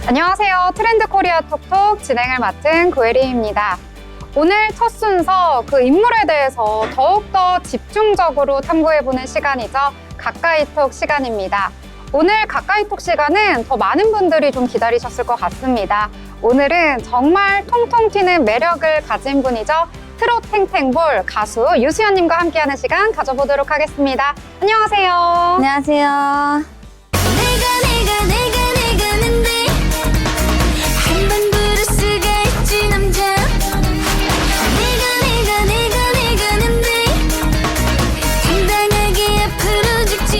안녕하세요. 트렌드 코리아 톡톡 진행을 맡은 고혜리입니다. 오늘 첫 순서 그 인물에 대해서 더욱더 집중적으로 탐구해보는 시간이죠. 가까이톡 시간입니다. 오늘 가까이톡 시간은 더 많은 분들이 좀 기다리셨을 것 같습니다. 오늘은 정말 통통 튀는 매력을 가진 분이죠. 트롯 탱탱볼 가수 유수연님과 함께하는 시간 가져보도록 하겠습니다. 안녕하세요. 안녕하세요. 내가 는데 한번 부를 수가 있지 남자. 내가 는데 당당하게 앞으로 죽지.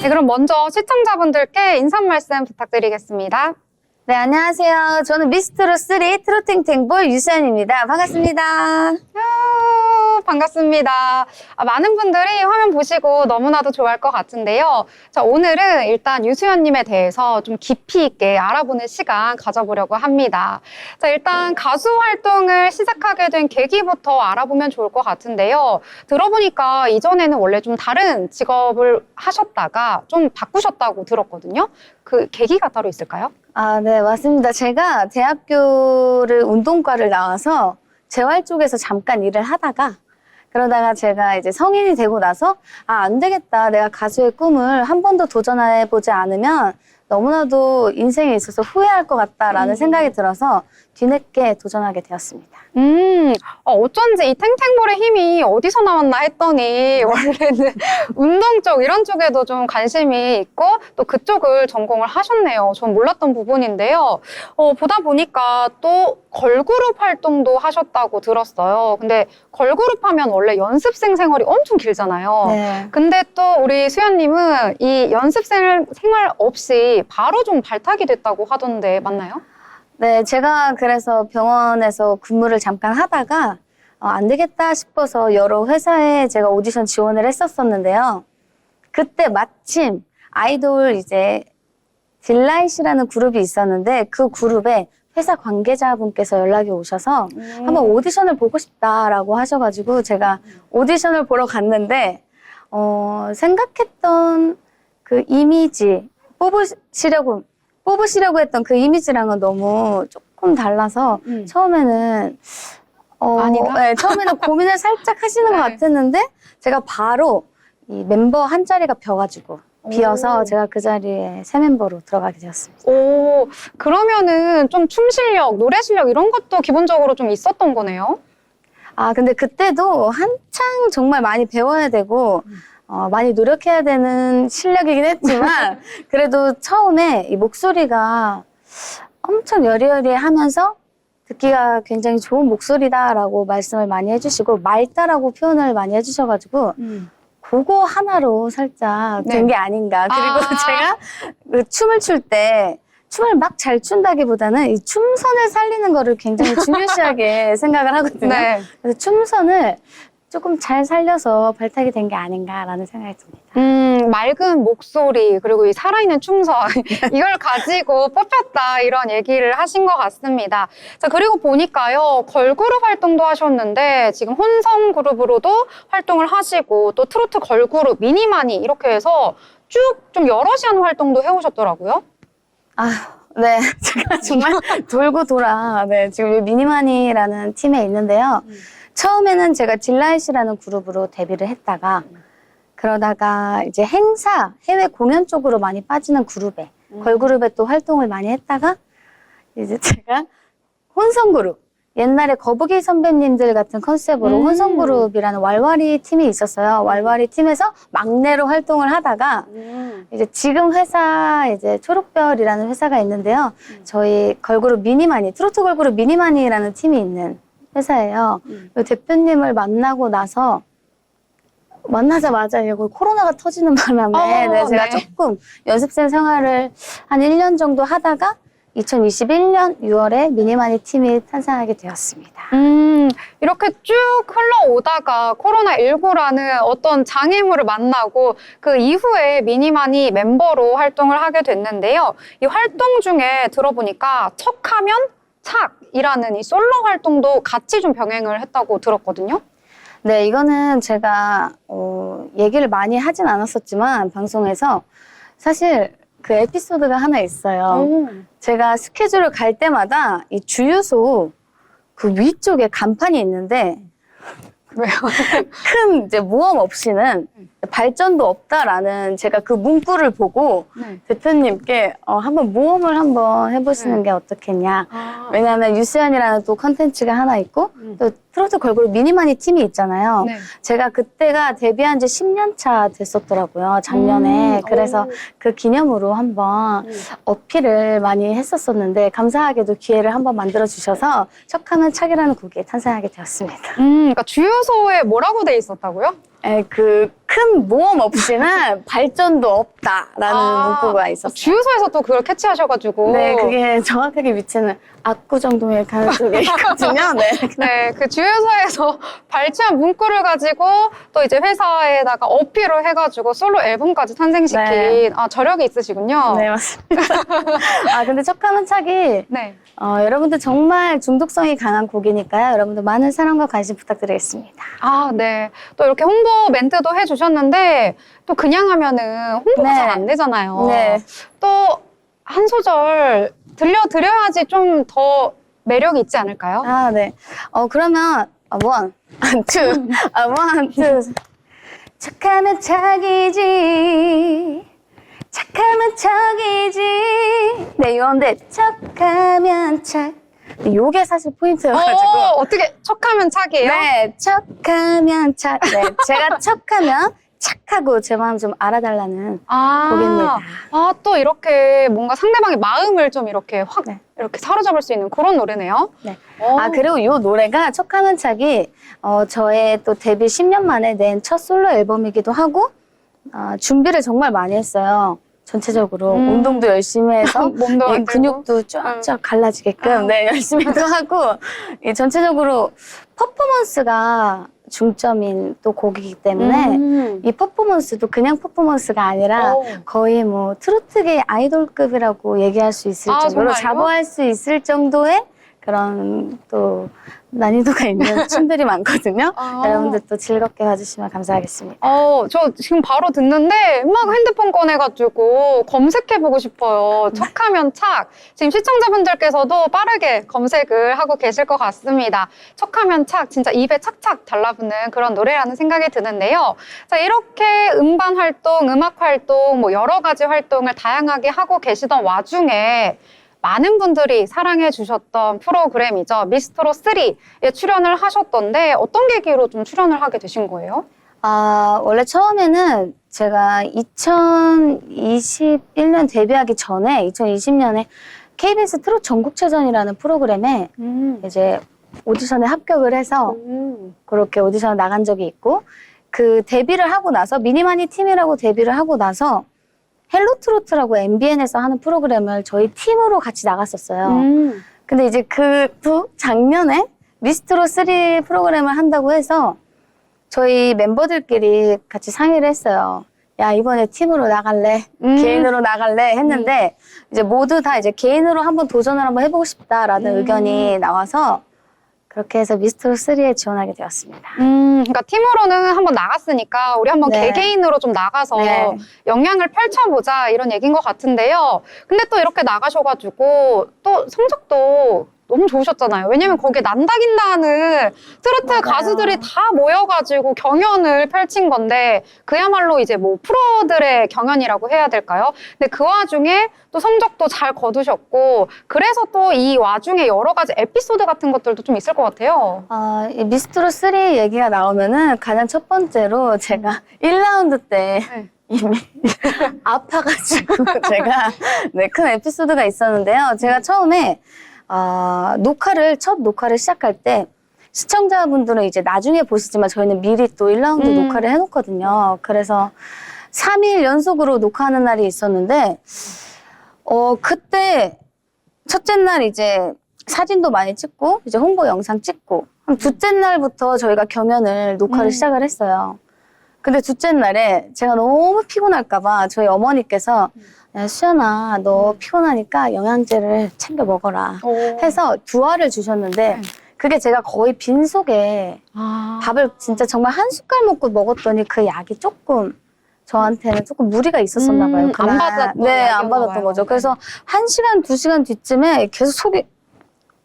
네, 그럼 먼저 시청자분들께 인사 말씀 부탁드리겠습니다. 네, 안녕하세요. 저는 미스트롯3 트롯탱탱볼 유수연입니다. 반갑습니다. 반갑습니다. 많은 분들이 화면 보시고 너무나도 좋아할 것 같은데요. 자, 오늘은 일단 유수연님에 대해서 좀 깊이 있게 알아보는 시간 가져보려고 합니다. 자, 일단 가수 활동을 시작하게 된 계기부터 알아보면 좋을 것 같은데요. 들어보니까 이전에는 원래 좀 다른 직업을 하셨다가 좀 바꾸셨다고 들었거든요. 그 계기가 따로 있을까요? 아, 네, 맞습니다. 제가 대학교를 운동과를 나와서 재활 쪽에서 잠깐 일을 하다가 그러다가 제가 이제 성인이 되고 나서 안 되겠다. 내가 가수의 꿈을 한 번도 도전해보지 않으면 너무나도 인생에 있어서 후회할 것 같다라는 생각이 들어서 뒤늦게 도전하게 되었습니다. 어쩐지 이 탱탱볼의 힘이 어디서 나왔나 했더니 원래는 운동 쪽 이런 쪽에도 좀 관심이 있고 또 그쪽을 전공을 하셨네요. 전 몰랐던 부분인데요. 보다 보니까 또 걸그룹 활동도 하셨다고 들었어요. 근데 걸그룹 하면 원래 연습생 생활이 엄청 길잖아요. 네. 근데 또 우리 수연님은 이 연습생 생활 없이 바로 좀 발탁이 됐다고 하던데 맞나요? 네, 제가 그래서 병원에서 근무를 잠깐 하다가 안 되겠다 싶어서 여러 회사에 제가 오디션 지원을 했었었는데요. 그때 마침 아이돌 이제 딜라잇이라는 그룹이 있었는데 그 그룹에 회사 관계자분께서 연락이 오셔서 한번 오디션을 보고 싶다라고 하셔가지고 제가 오디션을 보러 갔는데 생각했던 그 이미지 뽑으시려고 했던 그 이미지랑은 너무 조금 달라서 처음에는 아니다? 네, 처음에는 고민을 살짝 하시는 것 네. 같았는데 제가 바로 이 멤버 한 자리가 비어서 제가 그 자리에 새 멤버로 들어가게 되었습니다. 오, 그러면은 좀 춤 실력, 노래 실력 이런 것도 기본적으로 좀 있었던 거네요? 아, 근데 그때도 한창 정말 많이 배워야 되고 많이 노력해야 되는 실력이긴 했지만 그래도 처음에 이 목소리가 엄청 여리여리하면서 듣기가 굉장히 좋은 목소리다라고 말씀을 많이 해주시고 맑다라고 표현을 많이 해주셔가지고 그거 하나로 살짝 네. 된 게 아닌가. 그리고 제가 그 춤을 출 때 춤을 막 잘 춘다기보다는 이 춤선을 살리는 거를 굉장히 중요시하게 생각을 하거든요. 네. 그래서 춤선을 조금 잘 살려서 발탁이 된 게 아닌가라는 생각이 듭니다. 맑은 목소리, 그리고 이 살아있는 춤선, 이걸 가지고 뽑혔다, 이런 얘기를 하신 것 같습니다. 자, 그리고 보니까요, 걸그룹 활동도 하셨는데, 지금 혼성 그룹으로도 활동을 하시고, 또 트로트 걸그룹, 미니마니, 이렇게 해서 쭉 좀 여럿이 하는 활동도 해오셨더라고요. 아, 네. 제가 정말 돌고 돌아, 네. 지금 이 미니마니라는 팀에 있는데요. 처음에는 제가 딜라잇이라는 그룹으로 데뷔를 했다가 그러다가 이제 행사, 해외 공연 쪽으로 많이 빠지는 그룹에 걸그룹에 또 활동을 많이 했다가 이제 제가 혼성그룹, 옛날에 거북이 선배님들 같은 컨셉으로 혼성그룹이라는 왈왈이 팀이 있었어요. 왈왈이 팀에서 막내로 활동을 하다가 이제 지금 회사 이제 초록별이라는 회사가 있는데요. 저희 걸그룹 미니마니, 트로트 걸그룹 미니마니라는 팀이 있는 회사예요. 대표님을 만나자마자 이거 코로나가 터지는 바람에 네, 제가 조금 연습생 생활을 한 1년 정도 하다가 2021년 6월에 미니마니 팀이 탄생하게 되었습니다. 이렇게 쭉 흘러오다가 코로나19라는 어떤 장애물을 만나고 그 이후에 미니마니 멤버로 활동을 하게 됐는데요. 이 활동 중에 들어보니까 척하면 착이라는 이 솔로 활동도 같이 좀 병행을 했다고 들었거든요. 네, 이거는 제가 얘기를 많이 하진 않았었지만 방송에서 사실 그 에피소드가 하나 있어요. 제가 스케줄을 갈 때마다 이 주유소 그 위쪽에 간판이 있는데 왜요? 큰 이제 모험 없이는 발전도 없다라는 제가 그 문구를 보고 네. 대표님께 한번 모험을 한번 해보시는 게 어떻겠냐. 왜냐하면 유수연이라는 또 컨텐츠가 하나 있고 또 트로트 걸그룹 미니마니 팀이 있잖아요. 네. 제가 그때가 데뷔한 지 10년 차 됐었더라고요. 작년에. 그래서 그 기념으로 한번 어필을 많이 했었었는데 감사하게도 기회를 한번 만들어주셔서 척하면 착이라는 곡이 탄생하게 되었습니다. 그러니까 주유소에 뭐라고 돼 있었다고요? 그 큰 모험 없이는 발전도 없다라는 문구가 있었어요. 주유소에서 또 그걸 캐치하셔가지고. 네, 그게 정확하게 위치는 압구정동에 가는 쪽에 있거든요. 네. 네, 그 주유소에서 발췌한 문구를 가지고 또 이제 회사에다가 어필을 해가지고 솔로 앨범까지 탄생시킨 네. 저력이 있으시군요. 네, 맞습니다. 근데 척하면 착이 네. 여러분들 정말 중독성이 강한 곡이니까요. 여러분들 많은 사랑과 관심 부탁드리겠습니다. 네. 또 이렇게 홍보 멘트도 해주셨는데 또 그냥 하면은 홍보가 네. 잘 안 되잖아요. 네. 또 한 소절 들려드려야지 좀 더 매력이 있지 않을까요? 네. 그러면 원, 투, 원, 투. 척하면 착이지. 착하면 착이지. 네, 이건데 척하면 착. 요게 사실 포인트여가지고. 어떻게 척하면 착이에요? 네, 척하면 착. 네, 제가 척하면 착하고 제 마음 좀 알아달라는 곡입니다. 또 이렇게 뭔가 상대방의 마음을 좀 이렇게 확 네. 이렇게 사로잡을 수 있는 그런 노래네요. 네. 그리고 이 노래가 척하면 착이 저의 또 데뷔 10년 만에 낸 첫 솔로 앨범이기도 하고 준비를 정말 많이 했어요. 전체적으로 운동도 열심히 해서 몸도 이 만들고. 근육도 쫙쫙 갈라지게끔 네, 열심히도 하고 이 전체적으로 퍼포먼스가 중점인 또 곡이기 때문에 이 퍼포먼스도 그냥 퍼포먼스가 아니라 거의 뭐 트로트계 아이돌급이라고 얘기할 수 있을 정도로 정말요? 자부할 수 있을 정도의 그런 또 난이도가 있는 춤들이 많거든요. 여러분들 또 즐겁게 봐주시면 감사하겠습니다. 저 지금 바로 듣는데 막 핸드폰 꺼내가지고 검색해보고 싶어요. 척하면 착. 지금 시청자분들께서도 빠르게 검색을 하고 계실 것 같습니다. 척하면 착. 진짜 입에 착착 달라붙는 그런 노래라는 생각이 드는데요. 자, 이렇게 음반 활동, 음악 활동, 뭐 여러 가지 활동을 다양하게 하고 계시던 와중에 많은 분들이 사랑해 주셨던 프로그램이죠. 미스트롯 3에 출연을 하셨던데 어떤 계기로 좀 출연을 하게 되신 거예요? 원래 처음에는 제가 2021년 데뷔하기 전에 2020년에 KBS 트롯 전국체전이라는 프로그램에 이제 오디션에 합격을 해서 그렇게 오디션을 나간 적이 있고 그 데뷔를 하고 나서 미니마니 팀이라고 데뷔를 하고 나서 헬로트로트라고 MBN에서 하는 프로그램을 저희 팀으로 같이 나갔었어요. 근데 이제 그 작년에 미스트롯 3 프로그램을 한다고 해서 저희 멤버들끼리 같이 상의를 했어요. 야, 이번에 팀으로 나갈래? 개인으로 나갈래? 했는데 이제 모두 다 이제 개인으로 한번 도전을 한번 해보고 싶다라는 의견이 나와서 그렇게 해서 미스트롯 3에 지원하게 되었습니다. 그러니까 팀으로는 한번 나갔으니까 우리 한번 네. 개개인으로 좀 나가서 네. 영향을 펼쳐보자 이런 얘기인 것 같은데요. 근데 또 이렇게 나가셔가지고 또 성적도 너무 좋으셨잖아요. 왜냐면 거기에 난다긴다는 트로트 맞아요. 가수들이 다 모여가지고 경연을 펼친 건데 그야말로 이제 뭐 프로들의 경연이라고 해야 될까요? 근데 그 와중에 또 성적도 잘 거두셨고 그래서 또 이 와중에 여러 가지 에피소드 같은 것들도 좀 있을 것 같아요. 이 미스트롯 3 얘기가 나오면은 가장 첫 번째로 제가 1라운드 때 네. 이미 아파가지고 제가 네, 큰 에피소드가 있었는데요. 제가 처음에 첫 녹화를 시작할 때 시청자분들은 이제 나중에 보시지만 저희는 미리 또 1라운드 녹화를 해놓거든요. 그래서 3일 연속으로 녹화하는 날이 있었는데 그때 첫째 날 이제 사진도 많이 찍고 이제 홍보 영상 찍고 한 둘째 날부터 저희가 경연을 녹화를 시작을 했어요. 근데 둘째 날에 제가 너무 피곤할까봐 저희 어머니께서 야, 수연아, 너 피곤하니까 영양제를 챙겨 먹어라 해서 2알을 주셨는데 그게 제가 거의 빈속에 밥을 진짜 정말 한 숟갈 먹고 먹었더니 그 약이 조금 저한테는 조금 무리가 있었었나 봐요. 그날. 안 받았던 네, 안 약이었나 받았던 봐요. 거죠. 그래서 1시간, 2시간 뒤쯤에 계속 속이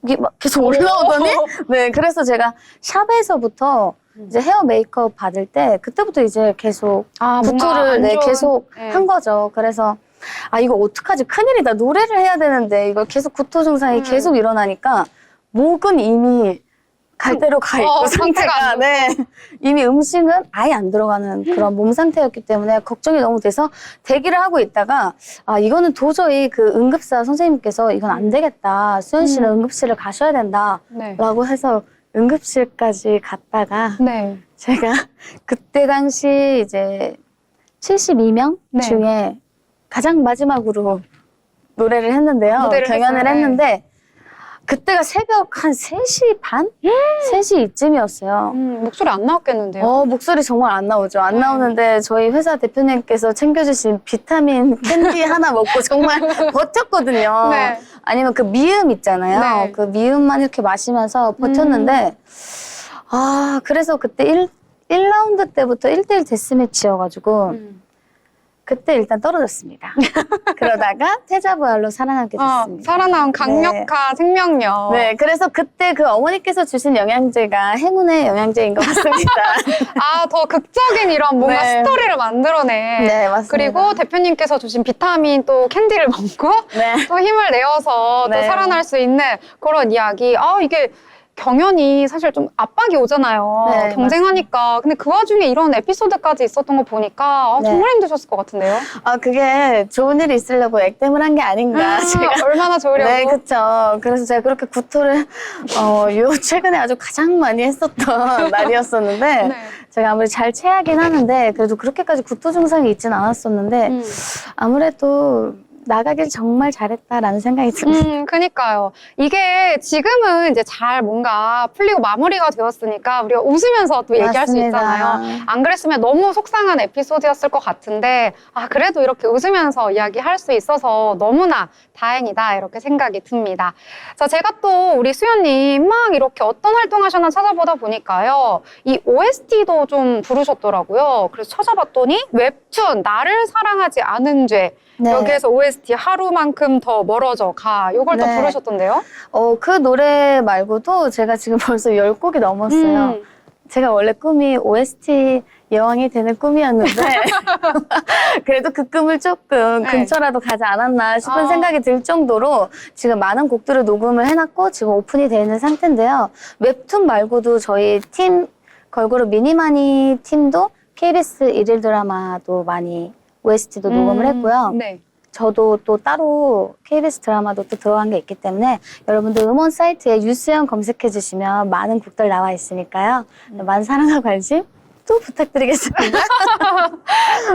이게 막 계속 올라오더니 네, 그래서 제가 샵에서부터 이제 헤어 메이크업 받을 때 그때부터 이제 계속 뭔가 구토를 안 좋은- 계속 네. 한 거죠. 그래서 이거 어떡하지? 큰일이다. 노래를 해야 되는데 이거 계속 구토 증상이 계속 일어나니까 목은 이미 갈 대로 가 있고 상태가 상태가 안 네. 이미 음식은 아예 안 들어가는 그런 몸 상태였기 때문에 걱정이 너무 돼서 대기를 하고 있다가 이거는 도저히 그 응급사 선생님께서 이건 안 되겠다. 수연 씨는 응급실을 가셔야 된다. 네. 라고 해서 응급실까지 갔다가 네. 제가 그때 당시 이제 72명 네. 중에 가장 마지막으로 노래를 했는데요. 무대를 경연을 했어요. 했는데 그때가 새벽 한 3시 반? 3시 이쯤이었어요. 목소리 안 나왔겠는데요? 목소리 정말 안 나오죠. 안 나오는데 저희 회사 대표님께서 챙겨주신 비타민 캔디 하나 먹고 정말 버텼거든요. 네. 아니면 그 미음 있잖아요. 네. 그 미음만 이렇게 마시면서 버텼는데 그래서 그때 1라운드 때부터 1대1 데스매치여가지고 그때 일단 떨어졌습니다. 그러다가 태자부활로 살아남게 됐습니다. 살아나온 강력한 생명력. 네, 그래서 그때 그 어머니께서 주신 영양제가 행운의 영양제인 것 같습니다. 더 극적인 이런 뭔가 네. 스토리를 만들어내. 네, 맞습니다. 그리고 대표님께서 주신 비타민 또 캔디를 먹고 네. 또 힘을 내어서 또 네. 살아날 수 있는 그런 이야기. 이게 경연이 사실 좀 압박이 오잖아요. 네, 경쟁하니까. 근데 그 와중에 이런 에피소드까지 있었던 거 보니까 네. 정말 힘드셨을 것 같은데요? 그게 좋은 일이 있으려고 액땜을 한 게 아닌가. 제가 얼마나 좋으려고. 네, 그쵸. 그래서 제가 그렇게 구토를, 최근에 아주 가장 많이 했었던 날이었었는데, 네. 제가 아무리 잘 체하긴 하는데, 그래도 그렇게까지 구토 증상이 있진 않았었는데, 아무래도 나가길 정말 잘했다라는 생각이 듭니다. 그니까요. 이게 지금은 이제 잘 뭔가 풀리고 마무리가 되었으니까 우리가 웃으면서 또 얘기할 수 맞습니다. 있잖아요. 안 그랬으면 너무 속상한 에피소드였을 것 같은데, 그래도 이렇게 웃으면서 이야기할 수 있어서 너무나 다행이다, 이렇게 생각이 듭니다. 자, 제가 또 우리 수연님 막 이렇게 어떤 활동하셨나 찾아보다 보니까요. 이 OST도 좀 부르셨더라고요. 그래서 찾아봤더니 웹툰, 나를 사랑하지 않은 죄. 네. 여기에서 OST 하루만큼 더 멀어져 가. 이걸 또 네. 부르셨던데요? 그 노래 말고도 제가 지금 벌써 10곡이 넘었어요. 제가 원래 꿈이 OST 여왕이 되는 꿈이었는데 그래도 그 꿈을 조금 네. 근처라도 가지 않았나 싶은 생각이 들 정도로 지금 많은 곡들을 녹음을 해놨고 지금 오픈이 되어 있는 상태인데요. 웹툰 말고도 저희 팀 걸그룹 미니마니 팀도 KBS 일일 드라마도 많이 OST도 녹음을 했고요. 네. 저도 또 따로 KBS 드라마도 또 들어간 게 있기 때문에 여러분들 음원 사이트에 유수연 검색해 주시면 많은 곡들 나와 있으니까요. 많은 사랑과 관심 또 부탁드리겠습니다.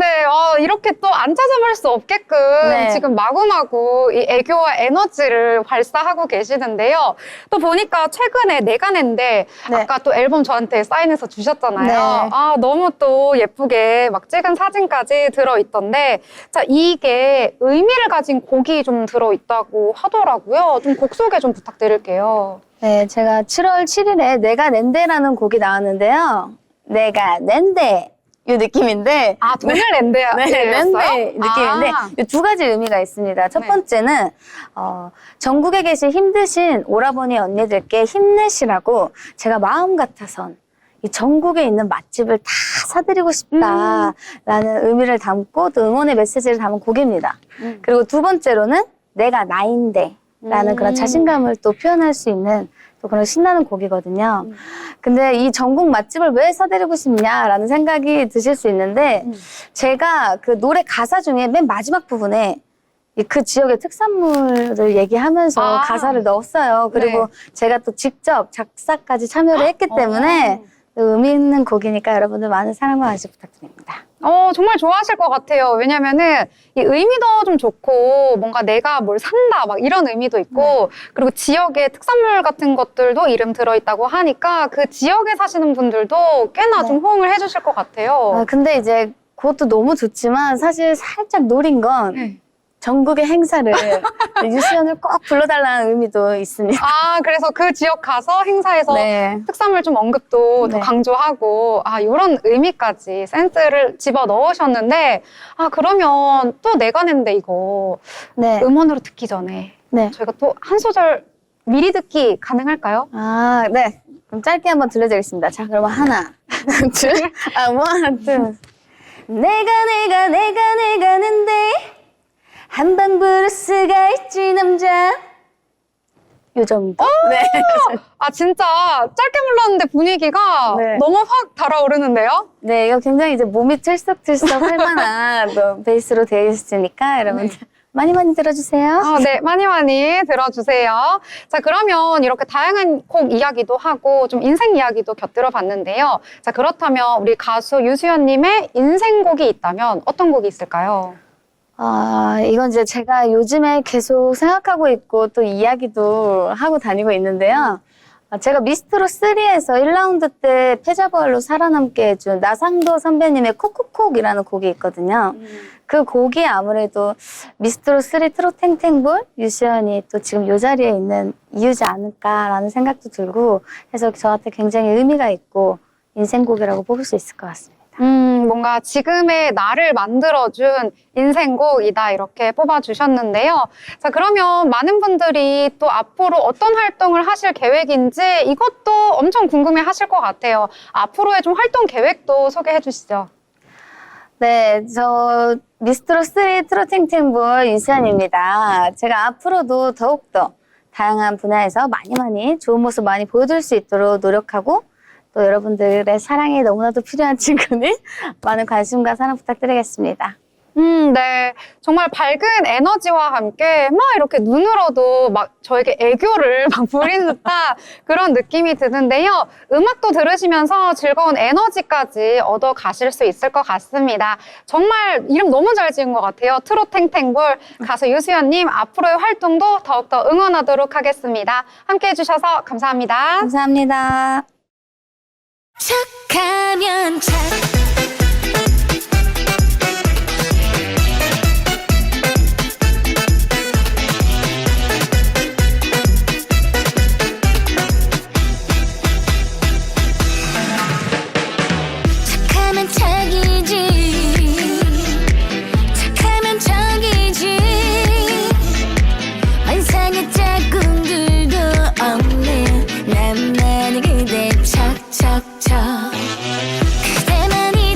네, 이렇게 또 안 찾아볼 수 없게끔 네. 지금 마구마구 이 애교와 에너지를 발사하고 계시는데요. 또 보니까 최근에 내가 낸데 네. 아까 또 앨범 저한테 사인해서 주셨잖아요. 네. 너무 또 예쁘게 막 찍은 사진까지 들어있던데 자, 이게 의미를 가진 곡이 좀 들어있다고 하더라고요. 좀 곡 소개 좀 부탁드릴게요. 네, 제가 7월 7일에 내가 낸데라는 곡이 나왔는데요. 내가 낸데 이 느낌인데 돈을 낸대요. 네, 낸데 느낌인데 이 두 가지 의미가 있습니다. 첫 네. 번째는 전국에 계신 힘드신 오라버니 언니들께 힘내시라고 제가 마음 같아선 이 전국에 있는 맛집을 다 사드리고 싶다라는 의미를 담고 또 응원의 메시지를 담은 곡입니다. 그리고 두 번째로는 내가 나인데 라는 그런 자신감을 또 표현할 수 있는 또 그런 신나는 곡이거든요. 근데 이 전국 맛집을 왜 사드리고 싶냐라는 생각이 드실 수 있는데 제가 그 노래 가사 중에 맨 마지막 부분에 그 지역의 특산물을 얘기하면서 가사를 넣었어요. 그리고 제가 또 직접 작사까지 참여를 했기 때문에 의미 있는 곡이니까 여러분들 많은 사랑과 관심 부탁드립니다. 정말 좋아하실 것 같아요. 왜냐면은 이 의미도 좀 좋고 뭔가 내가 뭘 산다 막 이런 의미도 있고 그리고 지역의 특산물 같은 것들도 이름 들어있다고 하니까 그 지역에 사시는 분들도 꽤나 좀 호응을 해주실 것 같아요. 근데 이제 그것도 너무 좋지만 사실 살짝 노린 건 전국의 행사를 유시연을 꼭 불러달라는 의미도 있습니다. 아, 그래서 그 지역 가서 행사에서 네. 특산물 좀 언급도 더 네. 강조하고, 아, 이런 의미까지 센스를 집어 넣으셨는데, 아, 그러면 또 내가 낸데 이거 네. 음원으로 듣기 전에 네. 저희가 또 한 소절 미리 듣기 가능할까요? 아, 네. 그럼 짧게 한번 들려드리겠습니다. 자, 그러면 하나, 둘, 원, 둘. 내가 는데 한방 브루스가 있지 남자. 요 정도? 네. 아, 진짜 짧게 불렀는데 분위기가 네. 너무 확 달아오르는데요? 네, 이거 굉장히 이제 몸이 틀썩틀썩 할 만한 또 베이스로 되어 있으니까 여러분들 많이 들어주세요. 아, 네, 많이 들어주세요. 자, 그러면 이렇게 다양한 곡 이야기도 하고 좀 인생 이야기도 곁들여 봤는데요. 자, 그렇다면 우리 가수 유수연님의 인생곡이 있다면 어떤 곡이 있을까요? 아, 이건 이제 제가 요즘에 계속 생각하고 있고 또 이야기도 하고 다니고 있는데요. 제가 미스트로 3에서 1라운드 때 패자부활로 살아남게 해준 나상도 선배님의 콕콕콕이라는 곡이 있거든요. 그 곡이 아무래도 미스트로 3 트롯 탱탱볼 유시연이 또 지금 이 자리에 있는 이유지 않을까라는 생각도 들고 해서 저한테 굉장히 의미가 있고 인생곡이라고 뽑을 수 있을 것 같습니다. 뭔가 지금의 나를 만들어준 인생곡이다 이렇게 뽑아주셨는데요. 자, 그러면 많은 분들이 또 앞으로 어떤 활동을 하실 계획인지 이것도 엄청 궁금해 하실 것 같아요. 앞으로의 좀 활동 계획도 소개해 주시죠. 네, 저 미스트로 3 트롯 탱탱볼 유시연입니다. 제가 앞으로도 더욱더 다양한 분야에서 많이 좋은 모습 많이 보여줄 수 있도록 노력하고 또 여러분들의 사랑이 너무나도 필요한 친구는 많은 관심과 사랑 부탁드리겠습니다. 네. 정말 밝은 에너지와 함께 막 이렇게 눈으로도 막 저에게 애교를 막 부리는 듯한 그런 느낌이 드는데요. 음악도 들으시면서 즐거운 에너지까지 얻어 가실 수 있을 것 같습니다. 정말 이름 너무 잘 지은 것 같아요. 트롯 탱탱볼 가수 유수연님 앞으로의 활동도 더욱더 응원하도록 하겠습니다. 함께 해주셔서 감사합니다. 감사합니다. 척하면 착 착하면 착이지 착하면 척이지 환상의 짝꿍들도 없는 나만의 그대 척척척 그대만이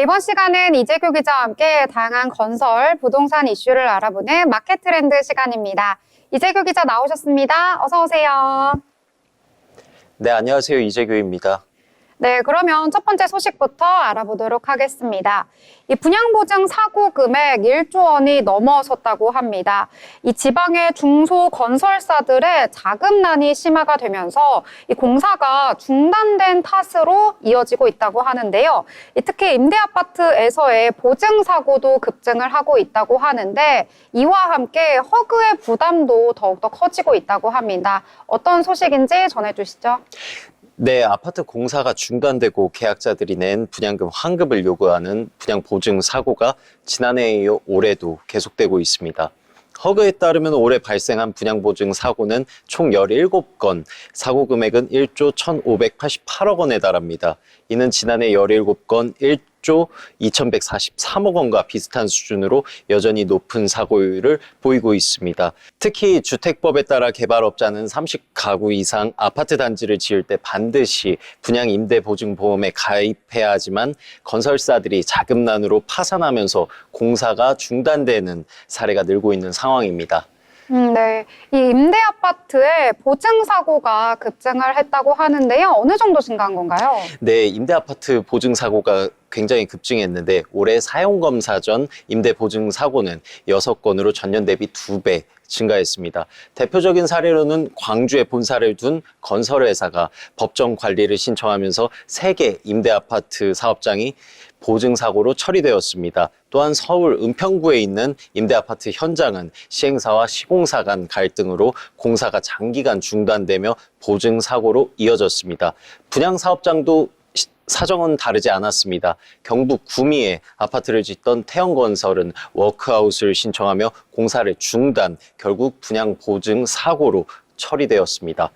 이번 시간은 이재규 기자와 함께 다양한 건설, 부동산 이슈를 알아보는 마켓 트렌드 시간입니다. 이재규 기자 나오셨습니다. 어서 오세요. 네, 안녕하세요. 이재규입니다. 네, 그러면 첫 번째 소식부터 알아보도록 하겠습니다. 이 분양보증 사고 금액 1조 원이 넘어섰다고 합니다. 이 지방의 중소건설사들의 자금난이 심화가 되면서 이 공사가 중단된 탓으로 이어지고 있다고 하는데요. 특히 임대아파트에서의 보증 사고도 급증을 하고 있다고 하는데 이와 함께 허그의 부담도 더욱더 커지고 있다고 합니다. 어떤 소식인지 전해주시죠. 네, 아파트 공사가 중단되고 계약자들이 낸 분양금 환급을 요구하는 분양보증 사고가 지난해에 이어 올해도 계속되고 있습니다. 허그에 따르면 올해 발생한 분양보증 사고는 총 17건, 사고 금액은 1조 1,588억 원에 달합니다. 이는 지난해 17건 1조 2,143억 원과 비슷한 수준으로 여전히 높은 사고율을 보이고 있습니다. 특히 주택법에 따라 개발업자는 30가구 이상 아파트 단지를 지을 때 반드시 분양임대보증보험에 가입해야 하지만 건설사들이 자금난으로 파산하면서 공사가 중단되는 사례가 늘고 있는 상황입니다. 네. 이 임대아파트에 보증 사고가 급증을 했다고 하는데요. 어느 정도 증가한 건가요? 네, 임대아파트 보증 사고가 굉장히 급증했는데 올해 사용검사 전 임대보증 사고는 6건으로 전년 대비 2배 증가했습니다. 대표적인 사례로는 광주에 본사를 둔 건설회사가 법정 관리를 신청하면서 3개 임대아파트 사업장이 보증사고로 처리되었습니다. 또한 서울 은평구에 있는 임대아파트 현장은 시행사와 시공사 간 갈등으로 공사가 장기간 중단되며 보증사고로 이어졌습니다. 분양사업장도 사정은 다르지 않았습니다. 경북 구미에 아파트를 짓던 태영건설은 워크아웃을 신청하며 공사를 중단, 결국 분양보증 사고로 처리되었습니다.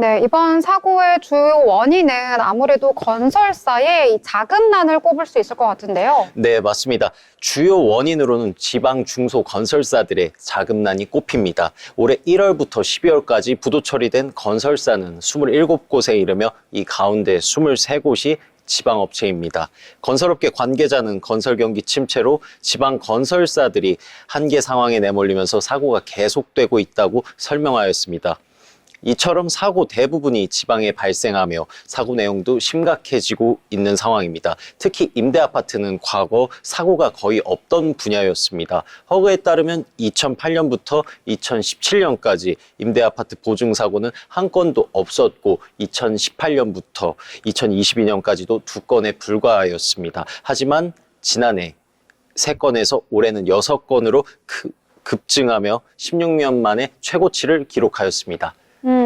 네. 이번 사고의 주요 원인은 아무래도 건설사의 이 자금난을 꼽을 수 있을 것 같은데요. 네, 맞습니다. 주요 원인으로는 지방 중소 건설사들의 자금난이 꼽힙니다. 올해 1월부터 12월까지 부도 처리된 건설사는 27곳에 이르며 이 가운데 23곳이 지방업체입니다. 건설업계 관계자는 건설 경기 침체로 지방 건설사들이 한계 상황에 내몰리면서 사고가 계속되고 있다고 설명하였습니다. 이처럼 사고 대부분이 지방에 발생하며 사고 내용도 심각해지고 있는 상황입니다. 특히 임대아파트는 과거 사고가 거의 없던 분야였습니다. 허그에 따르면 2008년부터 2017년까지 임대아파트 보증사고는 한 건도 없었고 2018년부터 2022년까지도 2건에 불과하였습니다. 하지만 지난해 3건에서 올해는 6건으로 급증하며 16년 만에 최고치를 기록하였습니다.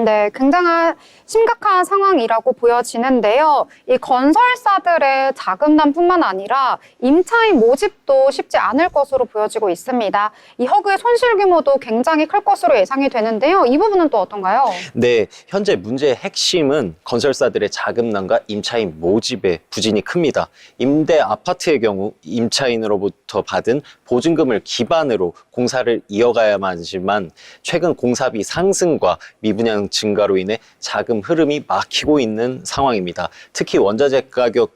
네, 굉장히 심각한 상황이라고 보여지는데요. 이 건설사들의 자금난뿐만 아니라 임차인 모집도 쉽지 않을 것으로 보여지고 있습니다. 이 허그의 손실 규모도 굉장히 클 것으로 예상이 되는데요. 이 부분은 또 어떤가요? 네, 현재 문제의 핵심은 건설사들의 자금난과 임차인 모집의 부진이 큽니다. 임대 아파트의 경우 임차인으로부터 받은 보증금을 기반으로 공사를 이어가야만 하지만 최근 공사비 상승과 미분양 증가로 인해 자금 흐름이 막히고 있는 상황입니다. 특히 원자재 가격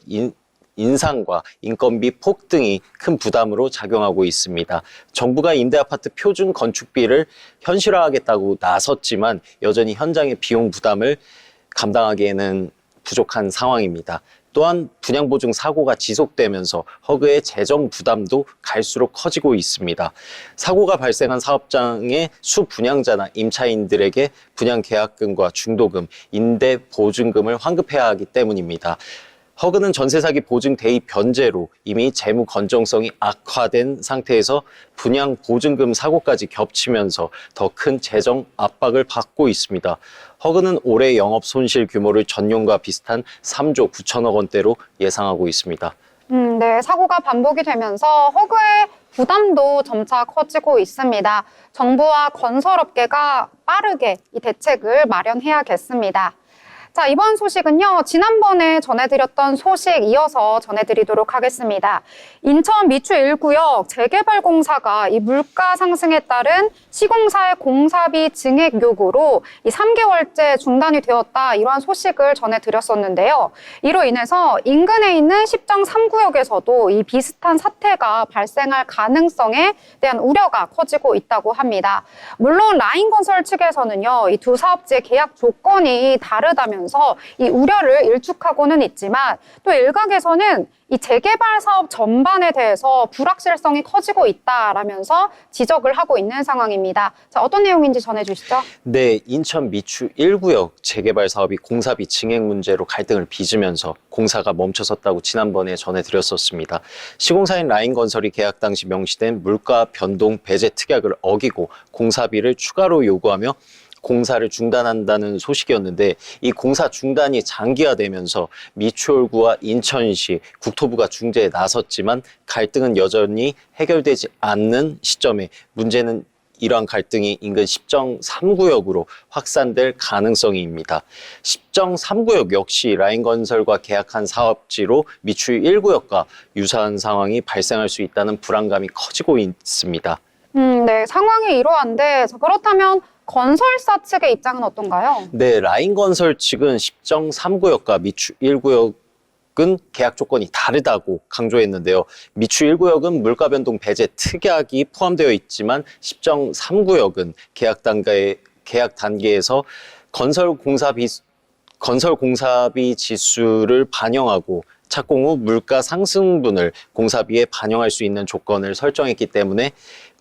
인상과 인건비 폭등이 큰 부담으로 작용하고 있습니다. 정부가 임대아파트 표준 건축비를 현실화하겠다고 나섰지만 여전히 현장의 비용 부담을 감당하기에는 부족한 상황입니다. 또한 분양보증 사고가 지속되면서 허그의 재정 부담도 갈수록 커지고 있습니다. 사고가 발생한 사업장의 수분양자나 임차인들에게 분양계약금과 중도금, 임대보증금을 환급해야 하기 때문입니다. 허그는 전세 사기 보증 대입 변제로 이미 재무 건정성이 악화된 상태에서 분양 보증금 사고까지 겹치면서 더 큰 재정 압박을 받고 있습니다. 허그는 올해 영업 손실 규모를 전년과 비슷한 3조 9천억 원대로 예상하고 있습니다. 네, 사고가 반복이 되면서 허그의 부담도 점차 커지고 있습니다. 정부와 건설업계가 빠르게 이 대책을 마련해야겠습니다. 자, 이번 소식은요, 지난번에 전해드렸던 소식 이어서 전해드리도록 하겠습니다. 인천 미추 1구역 재개발 공사가 이 물가 상승에 따른 시공사의 공사비 증액 요구로 이 3개월째 중단이 되었다, 이러한 소식을 전해드렸었는데요. 이로 인해서 인근에 있는 10정 3구역에서도 이 비슷한 사태가 발생할 가능성에 대한 우려가 커지고 있다고 합니다. 물론 라인건설 측에서는요, 이 두 사업지의 계약 조건이 다르다면서 이 우려를 일축하고는 있지만, 또 일각에서는 이 재개발 사업 전반에 대해서 불확실성이 커지고 있다라면서 지적을 하고 있는 상황입니다. 자, 어떤 내용인지 전해주시죠. 네, 인천 미추 1구역 재개발 사업이 공사비 증액 문제로 갈등을 빚으면서 공사가 멈춰섰다고 지난번에 전해드렸었습니다. 시공사인 라인건설이 계약 당시 명시된 물가 변동 배제 특약을 어기고 공사비를 추가로 요구하며 공사를 중단한다는 소식이었는데, 이 공사 중단이 장기화되면서 미추홀구와 인천시, 국토부가 중재에 나섰지만 갈등은 여전히 해결되지 않는 시점에 문제는 이러한 갈등이 인근 10정 3구역으로 확산될 가능성입니다. 10정 3구역 역시 라인건설과 계약한 사업지로 미추 1구역과 유사한 상황이 발생할 수 있다는 불안감이 커지고 있습니다. 네, 상황이 이러한데, 자, 그렇다면 건설사 측의 입장은 어떤가요? 네, 라인건설 측은 10정 3구역과 미추 1구역은 계약 조건이 다르다고 강조했는데요. 미추 1구역은 물가 변동 배제 특약이 포함되어 있지만 10정 3구역은 계약 단계에서 건설 공사비 지수를 반영하고 착공 후 물가 상승분을 공사비에 반영할 수 있는 조건을 설정했기 때문에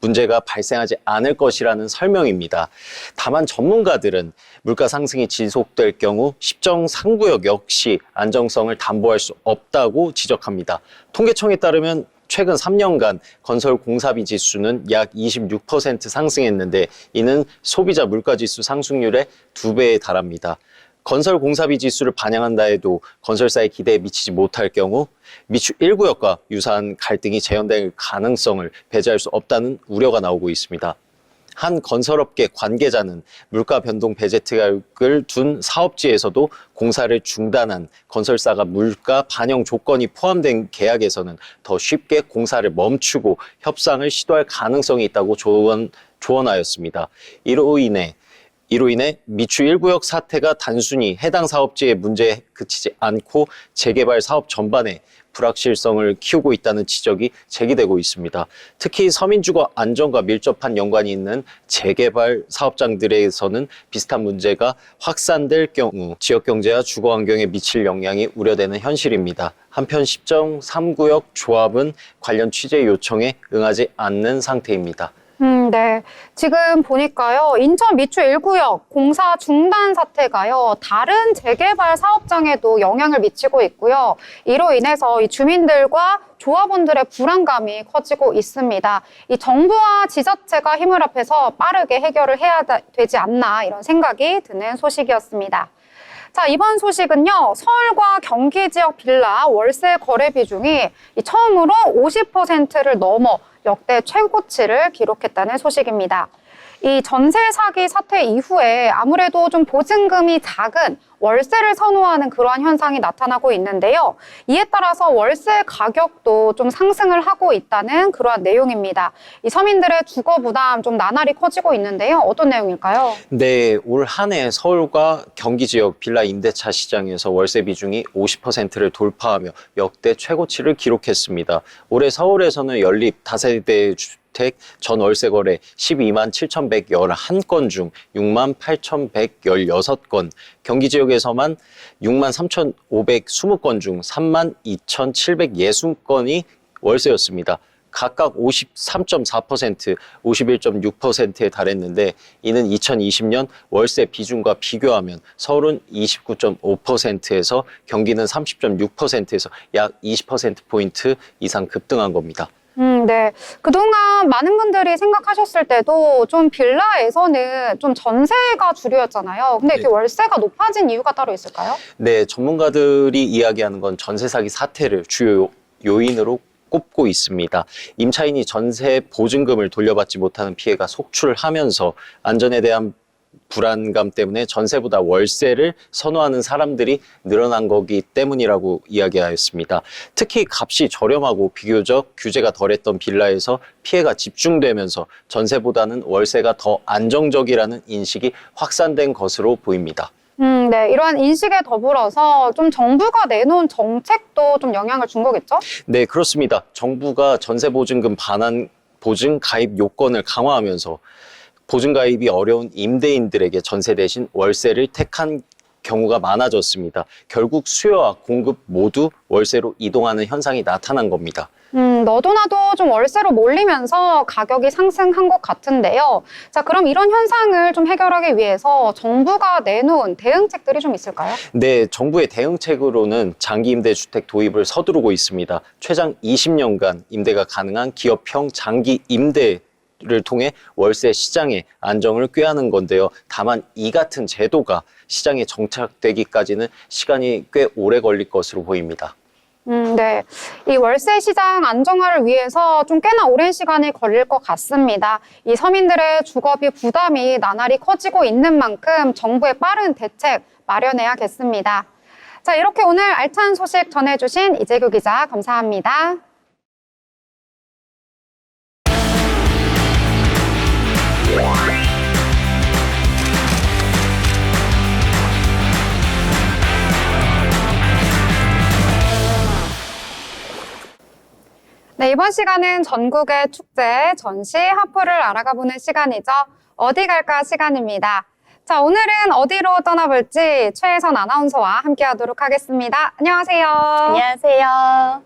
문제가 발생하지 않을 것이라는 설명입니다. 다만 전문가들은 물가 상승이 지속될 경우 10정 3구역 역시 안정성을 담보할 수 없다고 지적합니다. 통계청에 따르면 최근 3년간 건설 공사비 지수는 약 26% 상승했는데, 이는 소비자 물가지수 상승률의 2배에 달합니다. 건설 공사비 지수를 반영한다 해도 건설사의 기대에 미치지 못할 경우 미추 1구역과 유사한 갈등이 재현될 가능성을 배제할 수 없다는 우려가 나오고 있습니다. 한 건설업계 관계자는 물가 변동 배제 특약을 둔 사업지에서도 공사를 중단한 건설사가 물가 반영 조건이 포함된 계약에서는 더 쉽게 공사를 멈추고 협상을 시도할 가능성이 있다고 조언하였습니다. 이로 인해 미추 1구역 사태가 단순히 해당 사업지의 문제에 그치지 않고 재개발 사업 전반에 불확실성을 키우고 있다는 지적이 제기되고 있습니다. 특히 서민주거 안정과 밀접한 연관이 있는 재개발 사업장들에서는 비슷한 문제가 확산될 경우 지역 경제와 주거 환경에 미칠 영향이 우려되는 현실입니다. 한편 10정 3구역 조합은 관련 취재 요청에 응하지 않는 상태입니다. 네. 지금 보니까요, 인천 미추 1구역 공사 중단 사태가요, 다른 재개발 사업장에도 영향을 미치고 있고요. 이로 인해서 이 주민들과 조합원들의 불안감이 커지고 있습니다. 이 정부와 지자체가 힘을 합해서 빠르게 해결을 해야 되지 않나, 이런 생각이 드는 소식이었습니다. 자, 이번 소식은요, 서울과 경기 지역 빌라 월세 거래 비중이 처음으로 50%를 넘어 역대 최고치를 기록했다는 소식입니다. 이 전세 사기 사태 이후에 아무래도 좀 보증금이 작은 월세를 선호하는 그러한 현상이 나타나고 있는데요. 이에 따라서 월세 가격도 좀 상승을 하고 있다는 그러한 내용입니다. 이 서민들의 주거 부담 좀 나날이 커지고 있는데요. 어떤 내용일까요? 네, 올 한 해 서울과 경기 지역 빌라 임대차 시장에서 월세 비중이 50%를 돌파하며 역대 최고치를 기록했습니다. 올해 서울에서는 연립 다세대 주택 전 월세 거래 12만 7,111건 중 6만 8,116건, 경기 지역에서만 6만 3,520건 중 3만 2,760건이 월세였습니다. 각각 53.4%, 51.6%에 달했는데, 이는 2020년 월세 비중과 비교하면 서울은 29.5%에서 경기는 30.6%에서 약 20%포인트 이상 급등한 겁니다. 네. 그동안 많은 분들이 생각하셨을 때도 좀 빌라에서는 좀 전세가 주류였잖아요. 근데 이렇게 월세가 높아진 이유가 따로 있을까요? 네, 전문가들이 이야기하는 건 전세 사기 사태를 주요 요인으로 꼽고 있습니다. 임차인이 전세 보증금을 돌려받지 못하는 피해가 속출하면서 안전에 대한 불안감 때문에 전세보다 월세를 선호하는 사람들이 늘어난 거기 때문이라고 이야기하였습니다. 특히 값이 저렴하고 비교적 규제가 덜했던 빌라에서 피해가 집중되면서 전세보다는 월세가 더 안정적이라는 인식이 확산된 것으로 보입니다. 네. 이러한 인식에 더불어서 좀 정부가 내놓은 정책도 좀 영향을 준 거겠죠? 네, 그렇습니다. 정부가 전세보증금 반환 보증 가입 요건을 강화하면서 보증 가입이 어려운 임대인들에게 전세 대신 월세를 택한 경우가 많아졌습니다. 결국 수요와 공급 모두 월세로 이동하는 현상이 나타난 겁니다. 너도 나도 좀 월세로 몰리면서 가격이 상승한 것 같은데요. 자, 그럼 이런 현상을 좀 해결하기 위해서 정부가 내놓은 대응책들이 좀 있을까요? 네, 정부의 대응책으로는 장기 임대 주택 도입을 서두르고 있습니다. 최장 20년간 임대가 가능한 기업형 장기 임대를 통해 월세 시장의 안정을 꾀하는 건데요. 다만 이 같은 제도가 시장에 정착되기까지는 시간이 꽤 오래 걸릴 것으로 보입니다. 네. 이 월세 시장 안정화를 위해서 좀 꽤나 오랜 시간이 걸릴 것 같습니다. 이 서민들의 주거비 부담이 나날이 커지고 있는 만큼 정부의 빠른 대책 마련해야겠습니다. 자, 이렇게 오늘 알찬 소식 전해주신 이재규 기자 감사합니다. 네, 이번 시간은 전국의 축제, 전시, 하프를 알아가 보는 시간이죠. 어디 갈까 시간입니다. 자, 오늘은 어디로 떠나볼지 최혜선 아나운서와 함께 하도록 하겠습니다. 안녕하세요. 안녕하세요.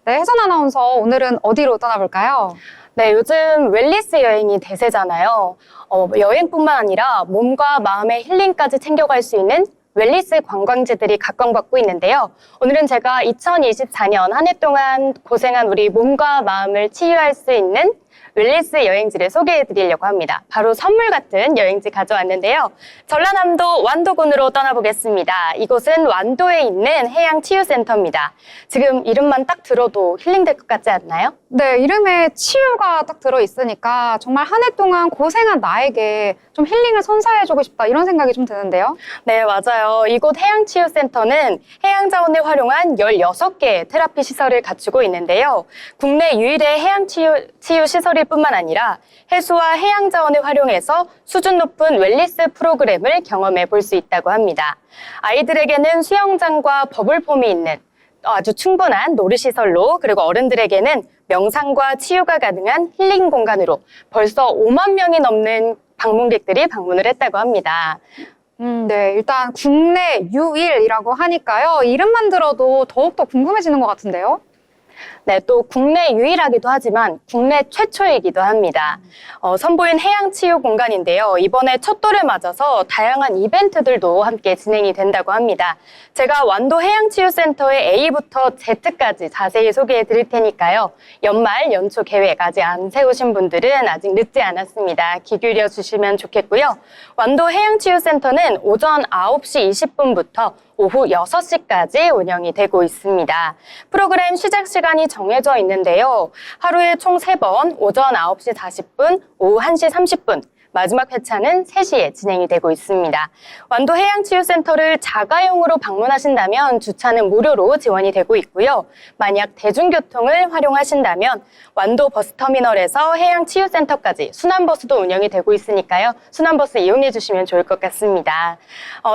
네, 혜선 아나운서, 오늘은 어디로 떠나볼까요? 네, 요즘 웰니스 여행이 대세잖아요. 여행뿐만 아니라 몸과 마음의 힐링까지 챙겨갈 수 있는 웰니스 관광지들이 각광받고 있는데요. 오늘은 제가 2024년 한 해 동안 고생한 우리 몸과 마음을 치유할 수 있는 웰니스 여행지를 소개해 드리려고 합니다. 바로 선물 같은 여행지 가져왔는데요. 전라남도 완도군으로 떠나보겠습니다. 이곳은 완도에 있는 해양치유센터입니다. 지금 이름만 딱 들어도 힐링될 것 같지 않나요? 네, 이름에 치유가 딱 들어있으니까 정말 한 해 동안 고생한 나에게 좀 힐링을 선사해주고 싶다 이런 생각이 좀 드는데요. 네, 맞아요. 이곳 해양치유센터는 해양자원을 활용한 16개의 테라피 시설을 갖추고 있는데요. 국내 유일의 해양치유 시설일 뿐만 아니라 해수와 해양자원을 활용해서 수준 높은 웰니스 프로그램을 경험해 볼 수 있다고 합니다. 아이들에게는 수영장과 버블폼이 있는 아주 충분한 놀이시설로, 그리고 어른들에게는 명상과 치유가 가능한 힐링 공간으로 벌써 5만 명이 넘는 방문객들이 방문을 했다고 합니다. 네, 일단 국내 유일이라고 하니까요. 이름만 들어도 더욱더 궁금해지는 것 같은데요. 네, 또 국내 유일하기도 하지만 국내 최초이기도 합니다. 선보인 해양치유 공간인데요. 이번에 첫 돌을 맞아서 다양한 이벤트들도 함께 진행이 된다고 합니다. 제가 완도 해양치유센터의 A부터 Z까지 자세히 소개해 드릴 테니까요. 연말 연초 계획 아직 안 세우신 분들은 아직 늦지 않았습니다. 귀 기울여 주시면 좋겠고요. 완도 해양치유센터는 오전 9시 20분부터 오후 6시까지 운영이 되고 있습니다. 프로그램 시작 시간이 정해져 있는데요. 하루에 총 3번, 오전 9시 40분, 오후 1시 30분, 마지막 회차는 3시에 진행이 되고 있습니다. 완도 해양치유센터를 자가용으로 방문하신다면 주차는 무료로 지원이 되고 있고요. 만약 대중교통을 활용하신다면 완도 버스터미널에서 해양치유센터까지 순환버스도 운영이 되고 있으니까요. 순환버스 이용해 주시면 좋을 것 같습니다.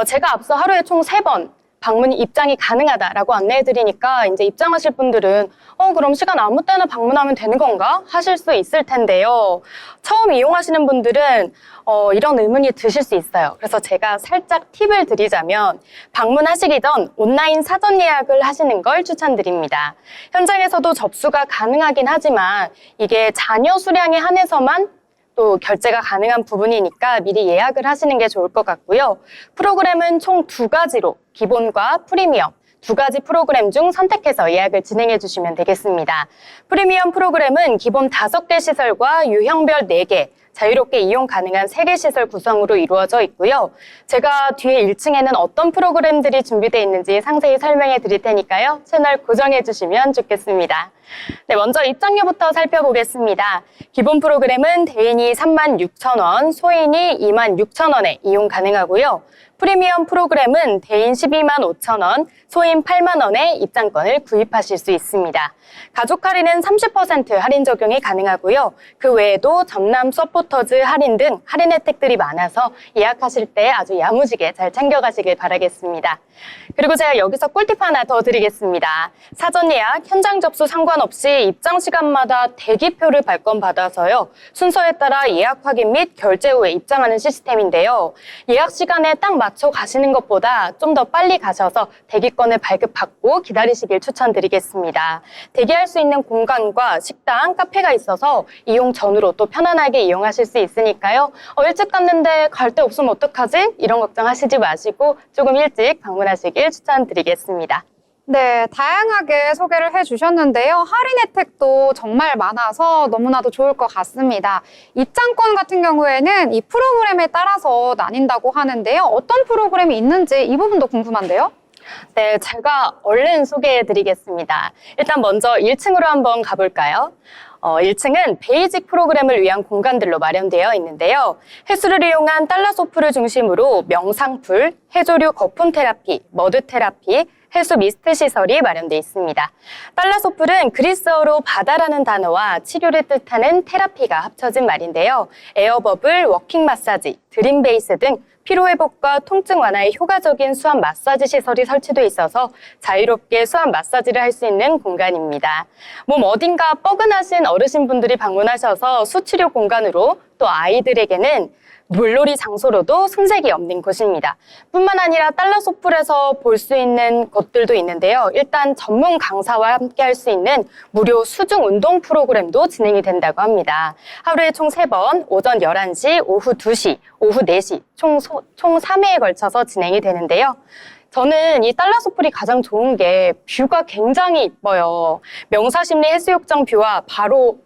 제가 앞서 하루에 총 3번 방문 입장이 가능하다라고 안내해드리니까 이제 입장하실 분들은 그럼 시간 아무 때나 방문하면 되는 건가? 하실 수 있을 텐데요. 처음 이용하시는 분들은 이런 의문이 드실 수 있어요. 그래서 제가 살짝 팁을 드리자면 방문하시기 전 온라인 사전 예약을 하시는 걸 추천드립니다. 현장에서도 접수가 가능하긴 하지만 이게 자녀 수량에 한해서만 또 결제가 가능한 부분이니까 미리 예약을 하시는 게 좋을 것 같고요. 프로그램은 총 2가지로 기본과 프리미엄 2가지 프로그램 중 선택해서 예약을 진행해 주시면 되겠습니다. 프리미엄 프로그램은 기본 5개 시설과 유형별 4개, 자유롭게 이용 가능한 3개 시설 구성으로 이루어져 있고요. 제가 뒤에 1층에는 어떤 프로그램들이 준비되어 있는지 상세히 설명해 드릴 테니까요. 채널 고정해 주시면 좋겠습니다. 네, 먼저 입장료부터 살펴보겠습니다. 기본 프로그램은 대인이 36,000원, 소인이 26,000원에 이용 가능하고요. 프리미엄 프로그램은 대인 125,000원, 소인 8만원에 입장권을 구입하실 수 있습니다. 가족 할인은 30% 할인 적용이 가능하고요. 그 외에도 전남 서포터즈 할인 등 할인 혜택들이 많아서 예약하실 때 아주 야무지게 잘 챙겨가시길 바라겠습니다. 그리고 제가 여기서 꿀팁 하나 더 드리겠습니다. 사전 예약, 현장 접수 상관없이 입장 시간마다 대기표를 발권받아서요. 순서에 따라 예약 확인 및 결제 후에 입장하는 시스템인데요. 예약 시간에 딱 맞춰 가시는 것보다 좀 더 빨리 가셔서 대기권을 발급받고 기다리시길 추천드리겠습니다. 대기할 수 있는 공간과 식당, 카페가 있어서 이용 전후로 또 편안하게 이용하실 수 있으니까요. 일찍 갔는데 갈 데 없으면 어떡하지? 이런 걱정하시지 마시고 조금 일찍 방문하시길 추천드리겠습니다. 네, 다양하게 소개를 해주셨는데요. 할인 혜택도 정말 많아서 너무나도 좋을 것 같습니다. 입장권 같은 경우에는 이 프로그램에 따라서 나뉜다고 하는데요. 어떤 프로그램이 있는지 이 부분도 궁금한데요. 네, 제가 얼른 소개해드리겠습니다. 일단 먼저 1층으로 한번 가볼까요? 1층은 베이직 프로그램을 위한 공간들로 마련되어 있는데요. 해수를 이용한 달라소프를 중심으로 명상풀, 해조류 거품 테라피, 머드 테라피, 해수 미스트 시설이 마련되어 있습니다. 달라소풀은 그리스어로 바다라는 단어와 치료를 뜻하는 테라피가 합쳐진 말인데요. 에어버블, 워킹 마사지, 드림 베이스 등 피로회복과 통증 완화에 효과적인 수압 마사지 시설이 설치되어 있어서 자유롭게 수압 마사지를 할 수 있는 공간입니다. 몸 어딘가 뻐근하신 어르신분들이 방문하셔서 수치료 공간으로 또 아이들에게는 물놀이 장소로도 손색이 없는 곳입니다. 뿐만 아니라 달라소풀에서 볼 수 있는 것들도 있는데요. 일단 전문 강사와 함께 할 수 있는 무료 수중 운동 프로그램도 진행이 된다고 합니다. 하루에 총 3번, 오전 11시, 오후 2시, 오후 4시, 총 3회에 걸쳐서 진행이 되는데요. 저는 이 달라소풀이 가장 좋은 게 뷰가 굉장히 이뻐요. 명사심리 해수욕장 뷰와 바로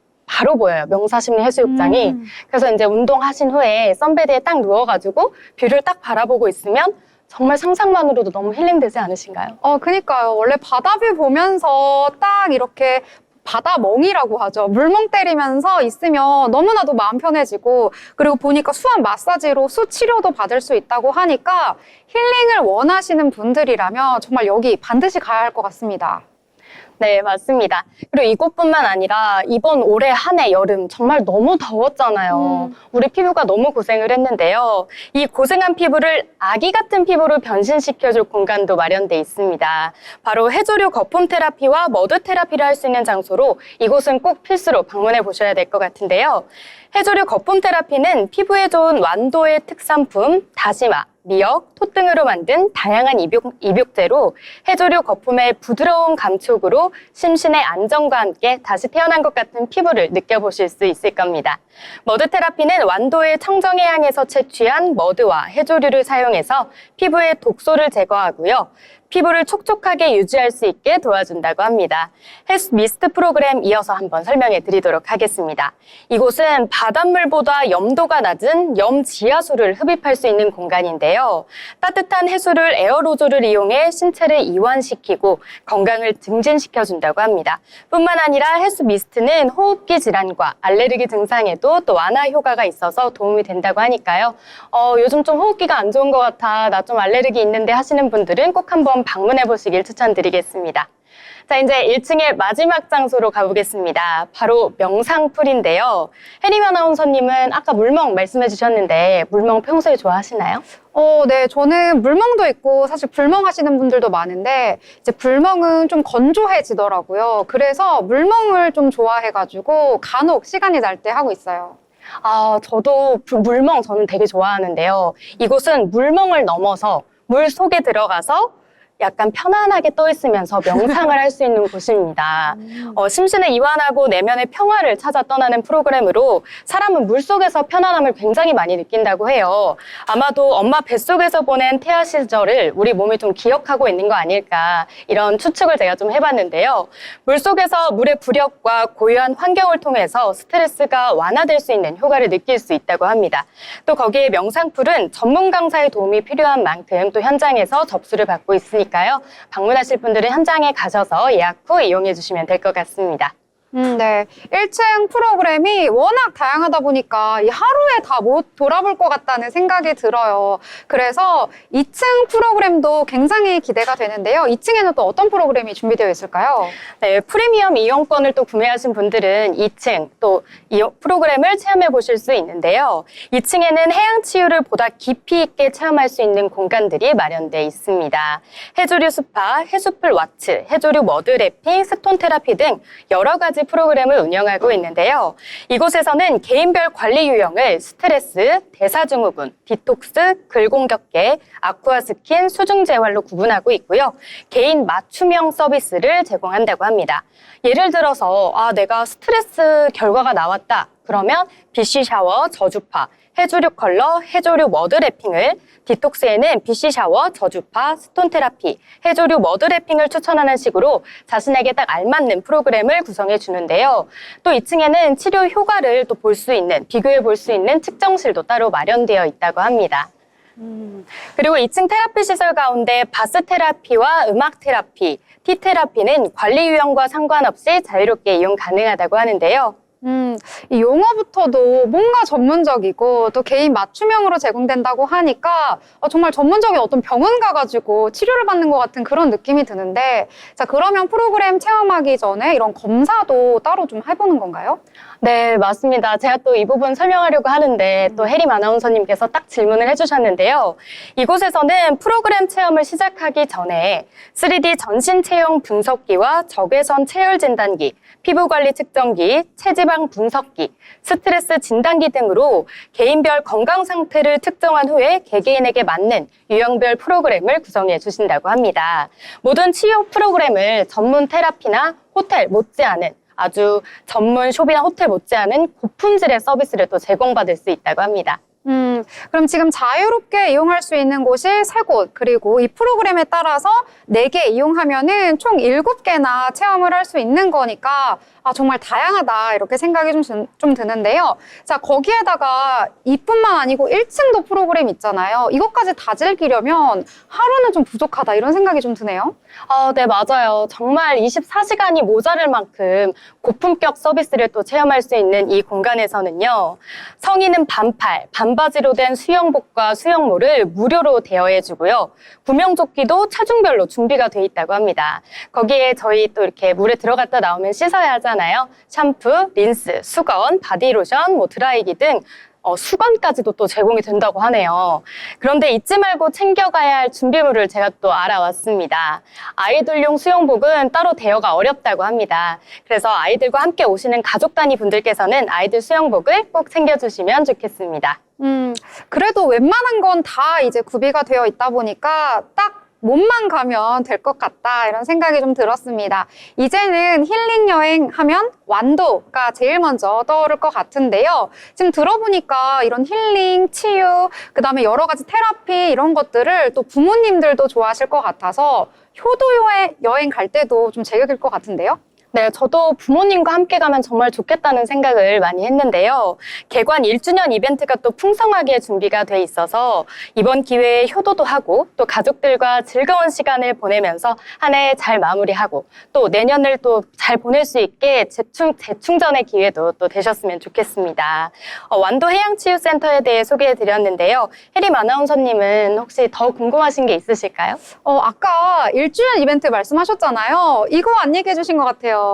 보여요. 명사심리 해수욕장이. 그래서 이제 운동하신 후에 선베드에 딱 누워가지고 뷰를 딱 바라보고 있으면 정말 상상만으로도 너무 힐링되지 않으신가요? 그니까요. 원래 바다뷰 보면서 딱 이렇게 바다멍이라고 하죠. 물멍 때리면서 있으면 너무나도 마음 편해지고, 그리고 보니까 수압 마사지로 수치료도 받을 수 있다고 하니까 힐링을 원하시는 분들이라면 정말 여기 반드시 가야 할 것 같습니다. 네, 맞습니다. 그리고 이곳뿐만 아니라 이번 올해 한 해 여름 정말 너무 더웠잖아요. 우리 피부가 너무 고생을 했는데요. 이 고생한 피부를 아기 같은 피부로 변신시켜줄 공간도 마련돼 있습니다. 바로 해조류 거품 테라피와 머드 테라피를 할 수 있는 장소로 이곳은 꼭 필수로 방문해 보셔야 될 것 같은데요. 해조류 거품 테라피는 피부에 좋은 완도의 특산품, 다시마, 미역, 톳 등으로 만든 다양한 입욕제로 해조류 거품의 부드러운 감촉으로 심신의 안정과 함께 다시 태어난 것 같은 피부를 느껴보실 수 있을 겁니다. 머드 테라피는 완도의 청정해양에서 채취한 머드와 해조류를 사용해서 피부의 독소를 제거하고요. 피부를 촉촉하게 유지할 수 있게 도와준다고 합니다. 해수 미스트 프로그램 이어서 한번 설명해 드리도록 하겠습니다. 이곳은 바닷물보다 염도가 낮은 염지하수를 흡입할 수 있는 공간인데요. 따뜻한 해수를 에어로졸을 이용해 신체를 이완시키고 건강을 증진시켜준다고 합니다. 뿐만 아니라 해수 미스트는 호흡기 질환과 알레르기 증상에도 또 완화 효과가 있어서 도움이 된다고 하니까요. 요즘 좀 호흡기가 안 좋은 것 같아, 나 좀 알레르기 있는데 하시는 분들은 꼭 한번 방문해 보시길 추천드리겠습니다. 자, 이제 1층의 마지막 장소로 가보겠습니다. 바로 명상풀인데요. 혜림 아나운서님은 아까 물멍 말씀해 주셨는데 물멍 평소에 좋아하시나요? 네, 저는 물멍도 있고 사실 불멍 하시는 분들도 많은데 이제 불멍은 좀 건조해지더라고요. 그래서 물멍을 좀 좋아해가지고 간혹 시간이 날 때 하고 있어요. 저도 물멍 저는 되게 좋아하는데요. 이곳은 물멍을 넘어서 물 속에 들어가서 약간 편안하게 떠 있으면서 명상을 할 수 있는 곳입니다. 심신을 이완하고 내면의 평화를 찾아 떠나는 프로그램으로 사람은 물속에서 편안함을 굉장히 많이 느낀다고 해요. 아마도 엄마 뱃속에서 보낸 태아 시절을 우리 몸이 좀 기억하고 있는 거 아닐까, 이런 추측을 제가 좀 해봤는데요. 물속에서 물의 부력과 고유한 환경을 통해서 스트레스가 완화될 수 있는 효과를 느낄 수 있다고 합니다. 또 거기에 명상풀은 전문 강사의 도움이 필요한 만큼 또 현장에서 접수를 받고 있으니까 있으니까요. 방문하실 분들은 현장에 가셔서 예약 후 이용해 주시면 될 것 같습니다. 네. 1층 프로그램이 워낙 다양하다 보니까 이 하루에 다 못 돌아볼 것 같다는 생각이 들어요. 그래서 2층 프로그램도 굉장히 기대가 되는데요. 2층에는 또 어떤 프로그램이 준비되어 있을까요? 네, 프리미엄 이용권을 또 구매하신 분들은 2층 또 이 프로그램을 체험해 보실 수 있는데요. 2층에는 해양 치유를 보다 깊이 있게 체험할 수 있는 공간들이 마련되어 있습니다. 해조류 스파, 해수풀 와츠, 해조류 머드 래핑, 스톤 테라피 등 여러 가지 프로그램을 운영하고 있는데요. 이곳에서는 개인별 관리 유형을 스트레스, 대사증후군, 디톡스, 글공격계, 아쿠아 스킨, 수중 재활로 구분하고 있고요. 개인 맞춤형 서비스를 제공한다고 합니다. 예를 들어서 내가 스트레스 결과가 나왔다. 그러면 BC 샤워, 저주파, 해조류 컬러, 해조류 머드 래핑을, 디톡스에는 BC 샤워, 저주파, 스톤 테라피, 해조류 머드 래핑을 추천하는 식으로 자신에게 딱 알맞는 프로그램을 구성해 주는데요. 또 2층에는 치료 효과를 또 볼 수 있는, 비교해 볼 수 있는 측정실도 따로 마련되어 있다고 합니다. 그리고 2층 테라피 시설 가운데 바스 테라피와 음악 테라피, 티 테라피는 관리 유형과 상관없이 자유롭게 이용 가능하다고 하는데요. 이 용어부터도 뭔가 전문적이고 또 개인 맞춤형으로 제공된다고 하니까 정말 전문적인 어떤 병원 가가지고 치료를 받는 것 같은 그런 느낌이 드는데, 자, 그러면 프로그램 체험하기 전에 이런 검사도 따로 좀 해보는 건가요? 네, 맞습니다. 제가 또 이 부분 설명하려고 하는데 또 혜림 아나운서님께서 딱 질문을 해주셨는데요. 이곳에서는 프로그램 체험을 시작하기 전에 3D 전신 체형 분석기와 적외선 체열 진단기, 피부관리 측정기, 체지방 분석기, 스트레스 진단기 등으로 개인별 건강 상태를 특정한 후에 개개인에게 맞는 유형별 프로그램을 구성해 주신다고 합니다. 모든 치료 프로그램을 전문 테라피나 호텔 못지않은 아주 전문 숍이나 호텔 못지않은 고품질의 서비스를 또 제공받을 수 있다고 합니다. 그럼 지금 자유롭게 이용할 수 있는 곳이 3곳, 그리고 이 프로그램에 따라서 4개 이용하면은 총 7개나 체험을 할 수 있는 거니까 정말 다양하다 이렇게 생각이 좀 드는데요. 자, 거기에다가 이뿐만 아니고 1층도 프로그램 있잖아요. 이것까지 다 즐기려면 하루는 좀 부족하다 이런 생각이 좀 드네요. 네, 맞아요. 정말 24시간이 모자랄 만큼 고품격 서비스를 또 체험할 수 있는 이 공간에서는요. 성인은 반팔, 반바지로 된 수영복과 수영모를 무료로 대여해주고요. 구명조끼도 체중별로 준비가 돼 있다고 합니다. 거기에 저희 또 이렇게 물에 들어갔다 나오면 씻어야 하잖아요. 샴푸, 린스, 수건, 바디로션, 드라이기 등 수건까지도 또 제공이 된다고 하네요. 그런데 잊지 말고 챙겨가야 할 준비물을 제가 또 알아왔습니다. 아이들용 수영복은 따로 대여가 어렵다고 합니다. 그래서 아이들과 함께 오시는 가족 단위 분들께서는 아이들 수영복을 꼭 챙겨주시면 좋겠습니다. 그래도 웬만한 건 다 이제 구비가 되어 있다 보니까 딱 몸만 가면 될 것 같다 이런 생각이 좀 들었습니다. 이제는 힐링 여행 하면 완도가 제일 먼저 떠오를 것 같은데요. 지금 들어보니까 이런 힐링, 치유, 그다음에 여러 가지 테라피 이런 것들을 또 부모님들도 좋아하실 것 같아서 효도 여행 갈 때도 좀 제격일 것 같은데요. 네, 저도 부모님과 함께 가면 정말 좋겠다는 생각을 많이 했는데요. 개관 1주년 이벤트가 또 풍성하게 준비가 돼 있어서 이번 기회에 효도도 하고 또 가족들과 즐거운 시간을 보내면서 한 해 잘 마무리하고 또 내년을 또 잘 보낼 수 있게 재충전의 기회도 또 되셨으면 좋겠습니다. 완도 해양치유센터에 대해 소개해 드렸는데요. 혜림 아나운서님은 혹시 더 궁금하신 게 있으실까요? 아까 1주년 이벤트 말씀하셨잖아요. 이거 안 얘기해 주신 것 같아요.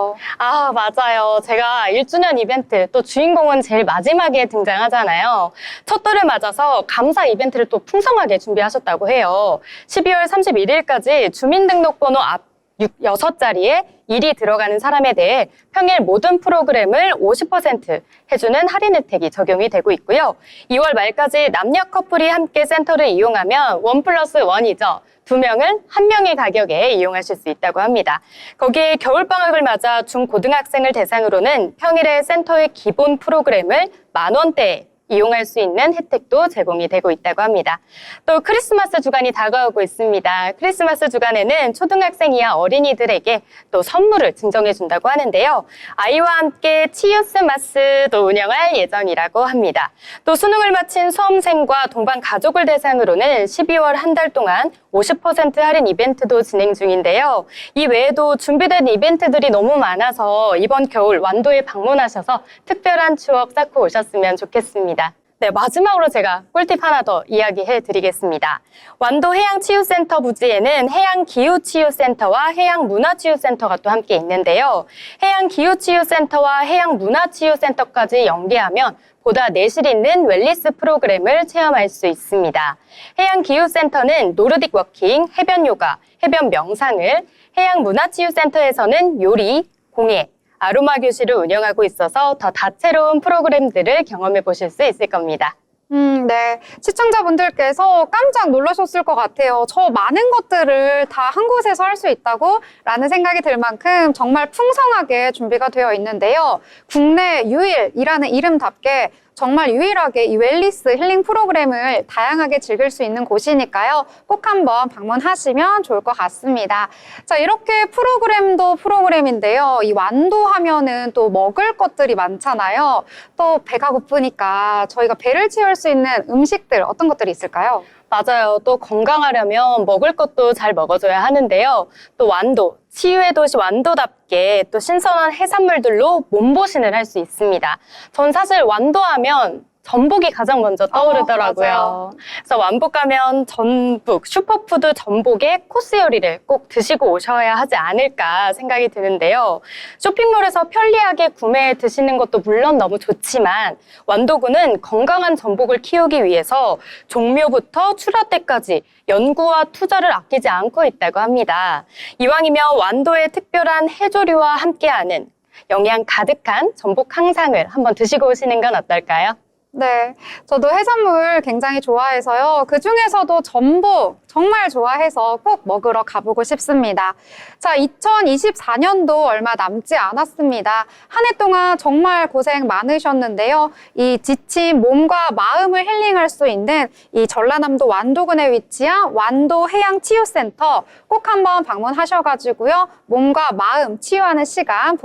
맞아요. 제가 1주년 이벤트, 또 주인공은 제일 마지막에 등장하잖아요. 첫 돌을 맞아서 감사 이벤트를 또 풍성하게 준비하셨다고 해요. 12월 31일까지 주민등록번호 앞 6자리에 일이 들어가는 사람에 대해 평일 모든 프로그램을 50% 해주는 할인 혜택이 적용이 되고 있고요. 2월 말까지 남녀 커플이 함께 센터를 이용하면 1+1이죠. 2명은 1명의 가격에 이용하실 수 있다고 합니다. 거기에 겨울방학을 맞아 중고등학생을 대상으로는 평일에 센터의 기본 프로그램을 10,000원대에 이용할 수 있는 혜택도 제공이 되고 있다고 합니다. 또 크리스마스 주간이 다가오고 있습니다. 크리스마스 주간에는 초등학생 이하 어린이들에게 또 선물을 증정해준다고 하는데요. 아이와 함께 치유스마스도 운영할 예정이라고 합니다. 또 수능을 마친 수험생과 동반 가족을 대상으로는 12월 한 달 동안 50% 할인 이벤트도 진행 중인데요. 이 외에도 준비된 이벤트들이 너무 많아서 이번 겨울 완도에 방문하셔서 특별한 추억 쌓고 오셨으면 좋겠습니다. 네, 마지막으로 제가 꿀팁 하나 더 이야기해 드리겠습니다. 완도 해양치유센터 부지에는 해양기후치유센터와 해양문화치유센터가 또 함께 있는데요. 해양기후치유센터와 해양문화치유센터까지 연계하면 보다 내실 있는 웰니스 프로그램을 체험할 수 있습니다. 해양기후센터는 노르딕 워킹, 해변 요가, 해변 명상을, 해양문화치유센터에서는 요리, 공예, 아로마 교실을 운영하고 있어서 더 다채로운 프로그램들을 경험해 보실 수 있을 겁니다. 네. 시청자분들께서 깜짝 놀라셨을 것 같아요. 저 많은 것들을 다 한 곳에서 할 수 있다고? 라는 생각이 들 만큼 정말 풍성하게 준비가 되어 있는데요. 국내 유일이라는 이름답게 정말 유일하게 이 웰니스 힐링 프로그램을 다양하게 즐길 수 있는 곳이니까요. 꼭 한번 방문하시면 좋을 것 같습니다. 자, 이렇게 프로그램도 프로그램인데요. 이 완도 하면은 또 먹을 것들이 많잖아요. 또 배가 고프니까 저희가 배를 채울 수 있는 음식들 어떤 것들이 있을까요? 맞아요. 또 건강하려면 먹을 것도 잘 먹어줘야 하는데요. 또 완도, 치유의 도시 완도답게 또 신선한 해산물들로 몸보신을 할 수 있습니다. 전 사실 완도하면 전복이 가장 먼저 떠오르더라고요. 맞아요. 그래서 완복 가면 전북, 슈퍼푸드 전복의 코스 요리를 꼭 드시고 오셔야 하지 않을까 생각이 드는데요. 쇼핑몰에서 편리하게 구매해 드시는 것도 물론 너무 좋지만 완도군은 건강한 전복을 키우기 위해서 종묘부터 출하 때까지 연구와 투자를 아끼지 않고 있다고 합니다. 이왕이면 완도의 특별한 해조류와 함께하는 영양 가득한 전복 항상을 한번 드시고 오시는 건 어떨까요? 네, 저도 해산물 굉장히 좋아해서요. 그 중에서도 전복 정말 좋아해서 꼭 먹으러 가보고 싶습니다. 자, 2024년도 얼마 남지 않았습니다. 한 해 동안 정말 고생 많으셨는데요. 이 지친 몸과 마음을 힐링할 수 있는 이 전라남도 완도군에 위치한 완도 해양치유센터 꼭 한번 방문하셔가지고요. 몸과 마음 치유하는 시간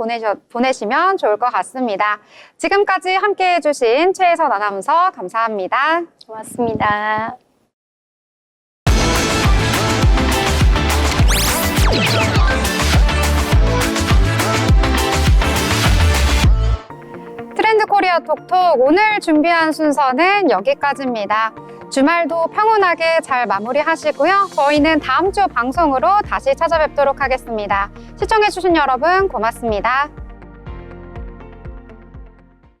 보내시면 좋을 것 같습니다. 지금까지 함께 해주신 최혜선 아나운서 감사합니다. 고맙습니다. 트렌드 코리아 톡톡 오늘 준비한 순서는 여기까지입니다. 주말도 평온하게 잘 마무리하시고요. 저희는 다음 주 방송으로 다시 찾아뵙도록 하겠습니다. 시청해주신 여러분 고맙습니다.